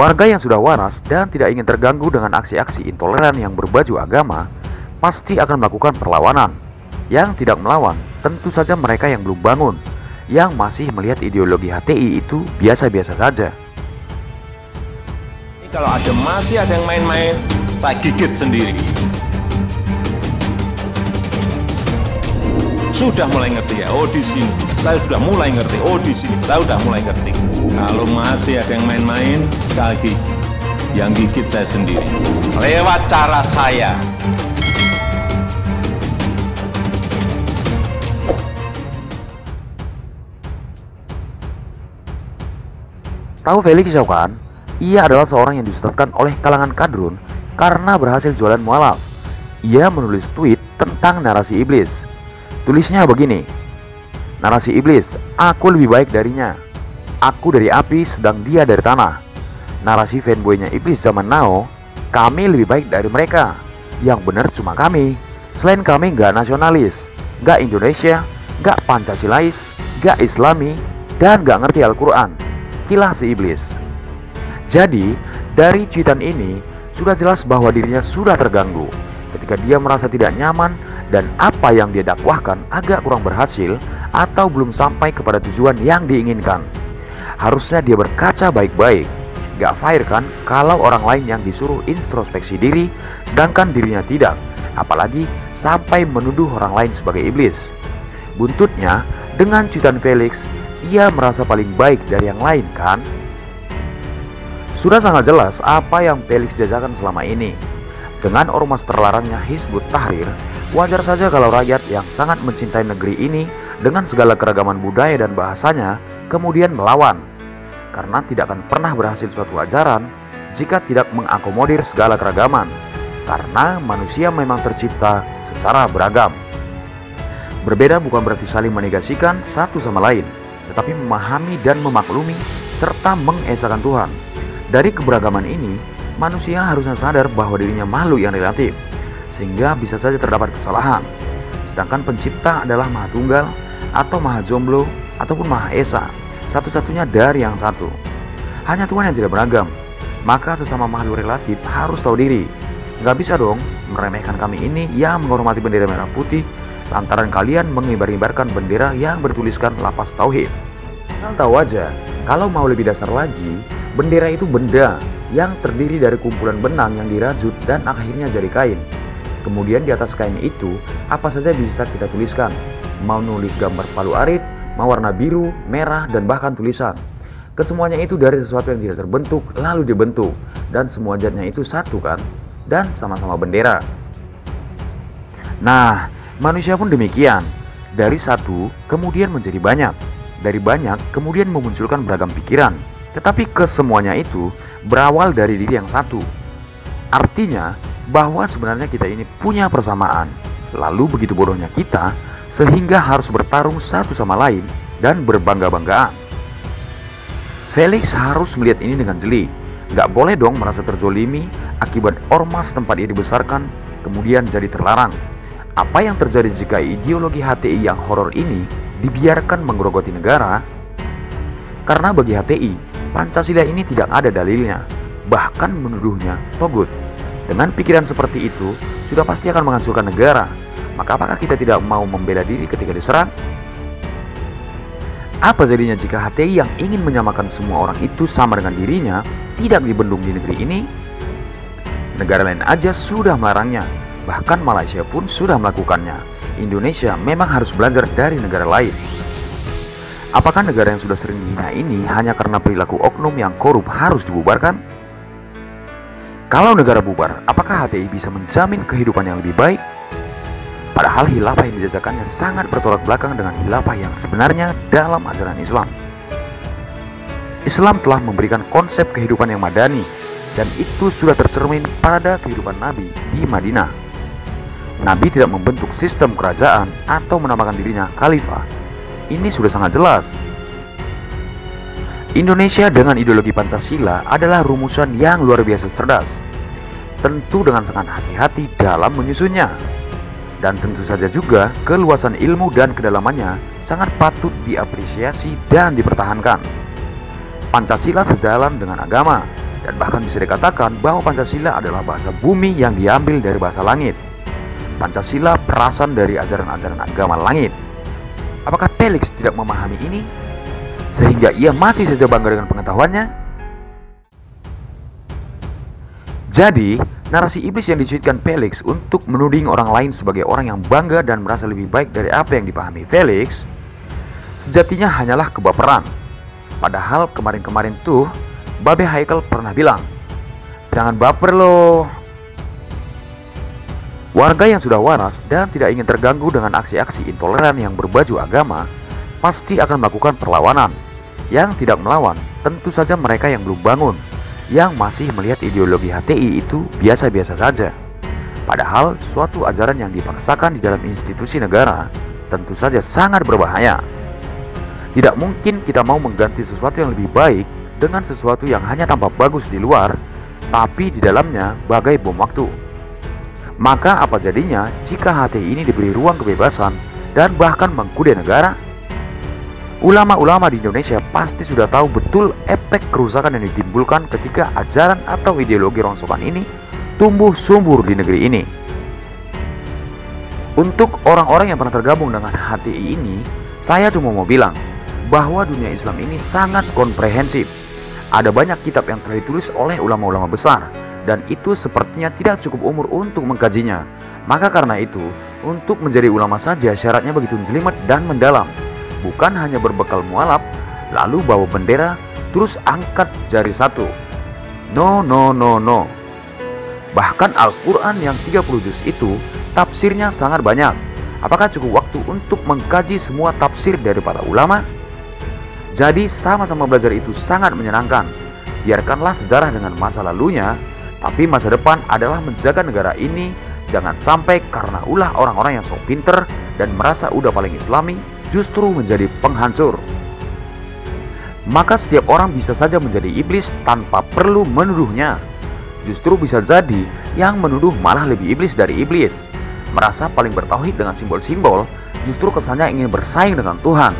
Warga yang sudah waras dan tidak ingin terganggu dengan aksi-aksi intoleran yang berbaju agama pasti akan melakukan perlawanan. Yang tidak melawan tentu saja mereka yang belum bangun, yang masih melihat ideologi HTI itu biasa-biasa saja. Kalau masih ada yang main-main, saya gigit sendiri. Sudah mulai ngerti ya, oh di sini. Saya sudah mulai ngerti, oh di sini. Saya sudah mulai ngerti. Kalau masih ada yang main-main, sekali lagi, yang gigit saya sendiri. Lewat cara saya. Tahu Felix Zhao kan? Ia adalah seorang yang disesatkan oleh kalangan kadrun karena berhasil jualan mualaf. Ia menulis tweet tentang narasi iblis. Tulisnya begini, narasi iblis, aku lebih baik darinya. Aku dari api sedang dia dari tanah. Narasi fanboynya iblis zaman now, kami lebih baik dari mereka. Yang benar cuma kami. Selain kami gak nasionalis, gak Indonesia, gak Pancasilais, gak Islami, dan gak ngerti Al-Quran. Kilah si iblis. Jadi dari cuitan ini sudah jelas bahwa dirinya sudah terganggu ketika dia merasa tidak nyaman dan apa yang dia dakwahkan agak kurang berhasil atau belum sampai kepada tujuan yang diinginkan. Harusnya dia berkaca baik-baik. Gak fair kan kalau orang lain yang disuruh introspeksi diri sedangkan dirinya tidak, apalagi sampai menuduh orang lain sebagai iblis. Buntutnya, dengan cuitan Felix, ia merasa paling baik dari yang lain kan? Sudah sangat jelas apa yang Felix jajakan selama ini. Dengan ormas terlarangnya Hizbut Tahrir, wajar saja kalau rakyat yang sangat mencintai negeri ini dengan segala keragaman budaya dan bahasanya kemudian melawan. Karena tidak akan pernah berhasil suatu ajaran jika tidak mengakomodir segala keragaman. Karena manusia memang tercipta secara beragam. Berbeda bukan berarti saling menegasikan satu sama lain, tetapi memahami dan memaklumi serta mengesahkan Tuhan. Dari keberagaman ini, manusia harusnya sadar bahwa dirinya makhluk yang relatif, sehingga bisa saja terdapat kesalahan. Sedangkan pencipta adalah Maha Tunggal, atau Maha Jomblo, ataupun Maha Esa, satu-satunya dari yang satu. Hanya Tuhan yang tidak beragam, maka sesama makhluk relatif harus tahu diri. Gak bisa dong meremehkan kami ini yang menghormati bendera merah putih lantaran kalian mengibar-ibarkan bendera yang bertuliskan lapas tauhid. Kalian tahu aja, kalau mau lebih dasar lagi, bendera itu benda yang terdiri dari kumpulan benang yang dirajut dan akhirnya jadi kain. Kemudian di atas kain itu, apa saja bisa kita tuliskan. Mau nulis gambar palu arit, mau warna biru, merah, dan bahkan tulisan. Kesemuanya itu dari sesuatu yang tidak terbentuk, lalu dibentuk. Dan semua zatnya itu satu kan? Dan sama-sama bendera. Nah, manusia pun demikian. Dari satu, kemudian menjadi banyak. Dari banyak, kemudian memunculkan beragam pikiran. Tetapi kesemuanya itu berawal dari diri yang satu. Artinya bahwa sebenarnya kita ini punya persamaan. Lalu begitu bodohnya kita sehingga harus bertarung satu sama lain dan berbangga-banggaan. Felix harus melihat ini dengan jeli. Gak boleh dong merasa terzolimi akibat ormas tempat ia dibesarkan kemudian jadi terlarang. Apa yang terjadi jika ideologi HTI yang horor ini dibiarkan menggerogoti negara? Karena bagi HTI, Pancasila ini tidak ada dalilnya, bahkan menuduhnya togut. Dengan pikiran seperti itu, sudah pasti akan menghancurkan negara. Maka apakah kita tidak mau membela diri ketika diserang? Apa jadinya jika HTI yang ingin menyamakan semua orang itu sama dengan dirinya tidak dibendung di negeri ini? Negara lain aja sudah melarangnya, bahkan Malaysia pun sudah melakukannya. Indonesia memang harus belajar dari negara lain. Apakah negara yang sudah sering dihina ini hanya karena perilaku oknum yang korup harus dibubarkan? Kalau negara bubar, apakah HTI bisa menjamin kehidupan yang lebih baik? Padahal khilafah yang dijajakannya sangat bertolak belakang dengan khilafah yang sebenarnya dalam ajaran Islam. Islam telah memberikan konsep kehidupan yang madani, dan itu sudah tercermin pada kehidupan Nabi di Madinah. Nabi tidak membentuk sistem kerajaan atau menamakan dirinya khalifah. Ini sudah sangat jelas. Indonesia dengan ideologi Pancasila adalah rumusan yang luar biasa cerdas. Tentu dengan sangat hati-hati dalam menyusunnya. Dan tentu saja juga keluasan ilmu dan kedalamannya sangat patut diapresiasi dan dipertahankan. Pancasila sejalan dengan agama, Dan bahkan bisa dikatakan bahwa Pancasila adalah bahasa bumi yang diambil dari bahasa langit. Pancasila perasan dari ajaran-ajaran agama langit. Apakah Felix tidak memahami ini? Sehingga ia masih saja bangga dengan pengetahuannya? Jadi, narasi iblis yang dicuitkan Felix untuk menuding orang lain sebagai orang yang bangga dan merasa lebih baik dari apa yang dipahami Felix, sejatinya hanyalah kebaperan. Padahal kemarin-kemarin tuh, Babe Haikal pernah bilang, "Jangan baper loh." Warga yang sudah waras dan tidak ingin terganggu dengan aksi-aksi intoleran yang berbaju agama pasti akan melakukan perlawanan. Yang tidak melawan tentu saja mereka yang belum bangun, yang masih melihat ideologi HTI itu biasa-biasa saja. Padahal suatu ajaran yang dipaksakan di dalam institusi negara tentu saja sangat berbahaya. Tidak mungkin kita mau mengganti sesuatu yang lebih baik dengan sesuatu yang hanya tampak bagus di luar, tapi di dalamnya bagai bom waktu. Maka apa jadinya jika HTI ini diberi ruang kebebasan dan bahkan mengkude negara? Ulama-ulama di Indonesia pasti sudah tahu betul efek kerusakan yang ditimbulkan ketika ajaran atau ideologi rongsokan ini tumbuh subur di negeri ini. Untuk orang-orang yang pernah tergabung dengan HTI ini, saya cuma mau bilang bahwa dunia Islam ini sangat komprehensif. Ada banyak kitab yang telah ditulis oleh ulama-ulama besar, dan itu sepertinya tidak cukup umur untuk mengkajinya. Maka karena itu, untuk menjadi ulama saja syaratnya begitu jelimet dan mendalam. Bukan hanya berbekal mualaf, lalu bawa bendera, terus angkat jari satu. No. Bahkan Al-Quran yang 30 juz itu, tafsirnya sangat banyak. Apakah cukup waktu untuk mengkaji semua tafsir dari para ulama? Jadi sama-sama belajar itu sangat menyenangkan. Biarkanlah sejarah dengan masa lalunya, tapi masa depan adalah menjaga negara ini. Jangan sampai karena ulah orang-orang yang sok pinter dan merasa udah paling islami, justru menjadi penghancur. Maka setiap orang bisa saja menjadi iblis tanpa perlu menuduhnya. Justru bisa jadi yang menuduh malah lebih iblis dari iblis. Merasa paling bertauhid dengan simbol-simbol, justru kesannya ingin bersaing dengan Tuhan.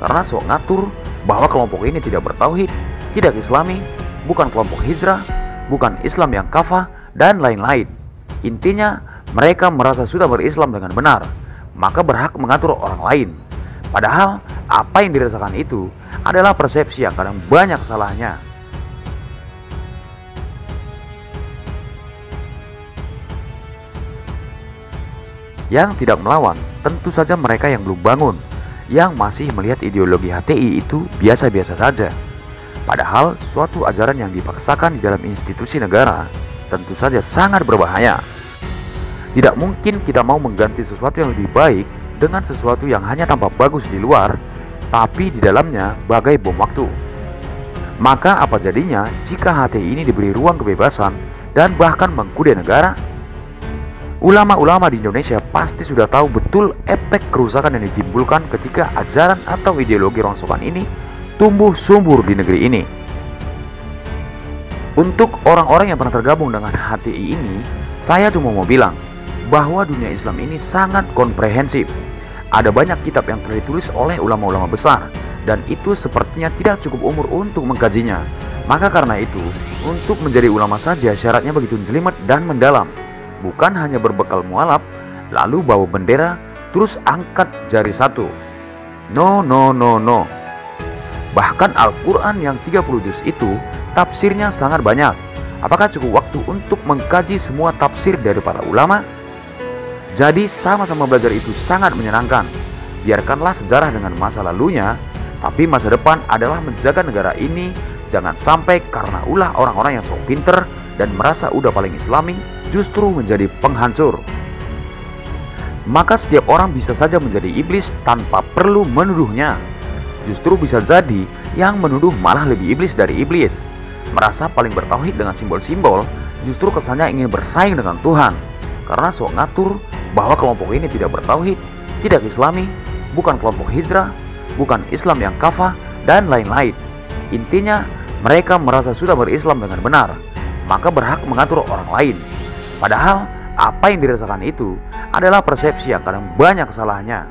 Karena sok ngatur bahwa kelompok ini tidak bertauhid, tidak islami, bukan kelompok hijrah, bukan Islam yang kafah, dan lain-lain. Intinya, mereka merasa sudah berislam dengan benar, maka berhak mengatur orang lain. Padahal, apa yang dirasakan itu adalah persepsi yang kadang banyak salahnya. Yang tidak melawan, tentu saja mereka yang belum bangun, yang masih melihat ideologi HTI itu biasa-biasa saja. Padahal suatu ajaran yang dipaksakan di dalam institusi negara tentu saja sangat berbahaya. Tidak mungkin kita mau mengganti sesuatu yang lebih baik dengan sesuatu yang hanya tampak bagus di luar, tapi di dalamnya bagai bom waktu. Maka apa jadinya jika HTI ini diberi ruang kebebasan dan bahkan mengkude negara? Ulama-ulama di Indonesia pasti sudah tahu betul efek kerusakan yang ditimbulkan ketika ajaran atau ideologi rongsokan ini tumbuh subur di negeri ini. Untuk orang-orang yang pernah tergabung dengan HTI ini, saya cuma mau bilang bahwa dunia Islam ini sangat komprehensif. Ada banyak kitab yang telah ditulis oleh ulama-ulama besar, dan itu sepertinya tidak cukup umur untuk mengkajinya. Maka karena itu, untuk menjadi ulama saja syaratnya begitu jelimet dan mendalam. Bukan hanya berbekal mualaf, lalu bawa bendera, terus angkat jari satu. No. Bahkan Al-Quran yang 30 juz itu, tafsirnya sangat banyak. Apakah cukup waktu untuk mengkaji semua tafsir dari para ulama? Jadi sama-sama belajar itu sangat menyenangkan. Biarkanlah sejarah dengan masa lalunya, tapi masa depan adalah menjaga negara ini. Jangan sampai karena ulah orang-orang yang sok pinter dan merasa udah paling islami, justru menjadi penghancur. Maka setiap orang bisa saja menjadi iblis tanpa perlu menuduhnya. Justru bisa jadi yang menuduh malah lebih iblis dari iblis. Merasa paling bertauhid dengan simbol-simbol, justru kesannya ingin bersaing dengan Tuhan. Karena sok ngatur bahwa kelompok ini tidak bertauhid, tidak islami, bukan kelompok hijrah, bukan Islam yang kafah, dan lain-lain. Intinya, mereka merasa sudah berislam dengan benar, maka berhak mengatur orang lain. Padahal apa yang dirasakan itu adalah persepsi yang kadang banyak salahnya.